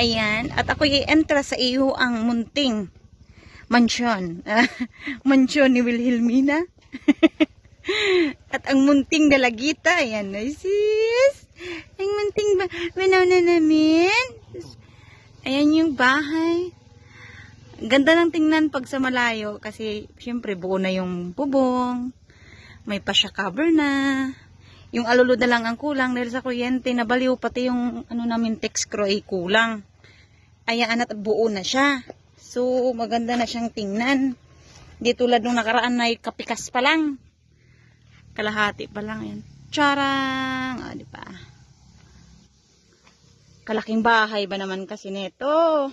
Ayan. At ako i-entra sa iyo ang munting mansyon. Mansyon ni Wilhelmina. At ang munting dalagita. Ayan na sis. Ang munting banaw na namin. Ayan yung bahay. Ganda ng tingnan pag sa malayo. Kasi syempre buo na yung bubong. May pa siya cover na. Yung alulod na lang ang kulang dahil sa kuryente nabaliw pati yung ano namin text screw ay kulang. Ayan at buo na siya. So maganda na siyang tingnan. Di tulad nung nakaraan na kapikas pa lang. Kalahati pa lang yan. Charang! Ah, di ba? Kalaking bahay ba naman kasi neto?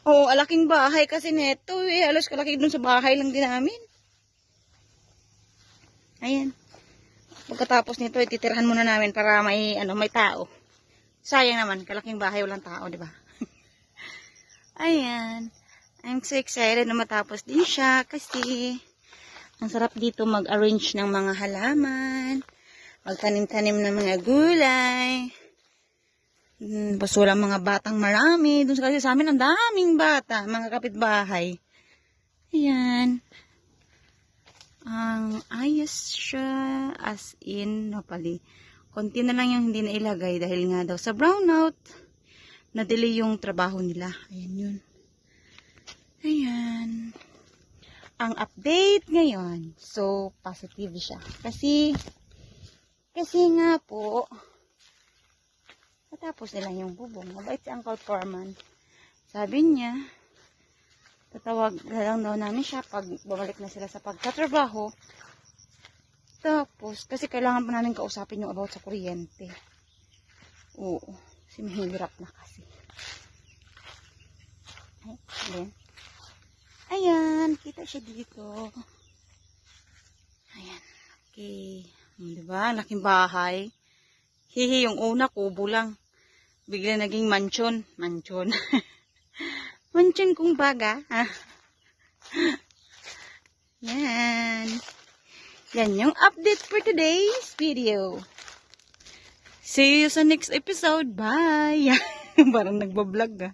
Oo, alaking bahay kasi neto eh. Halos kalaki dun sa bahay lang din namin. Ayan. Pagkatapos nito, ititirahan muna namin para may may tao. Sayang naman, kalaking bahay walang tao, di ba? Ayan. I'm so excited na matapos din siya kasi ang sarap dito mag-arrange ng mga halaman, magtanim-tanim ng mga gulay. Basta walang mga batang marami. Doon kasi sa amin ang daming bata, mga kapitbahay. Ayan. Ang ayos siya as in napali. Konti na lang yung hindi na ilagay dahil nga daw sa brownout na-delay yung trabaho nila. Ayan yun. Ayan. Ang update ngayon. So, positive siya. Kasi nga po natapos nila yung bubong. Mabait si Uncle Foreman. Sabi niya tatawag na lang daw namin siya pag bumalik na sila sa pagtatrabaho. Tapos, kasi kailangan pa namin kausapin yung about sa kuryente. Oo. Kasi mahirap na kasi. Ayan. Ayan. Kita siya dito. Ayan. Okay. Diba? Laking bahay. Hihi, yung una, kubo lang. Bigla naging mansion. Mansion. Mansion kung baga. Yan. Yan yung update for today's video. See you sa next episode. Bye. Parang nagbablog ah.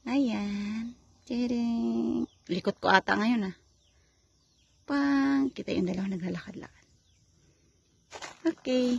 Ayan. Tiring. Likot ko ata ngayon ah. Pang. Kita yung dalawa naglalakad-lakad. Okay.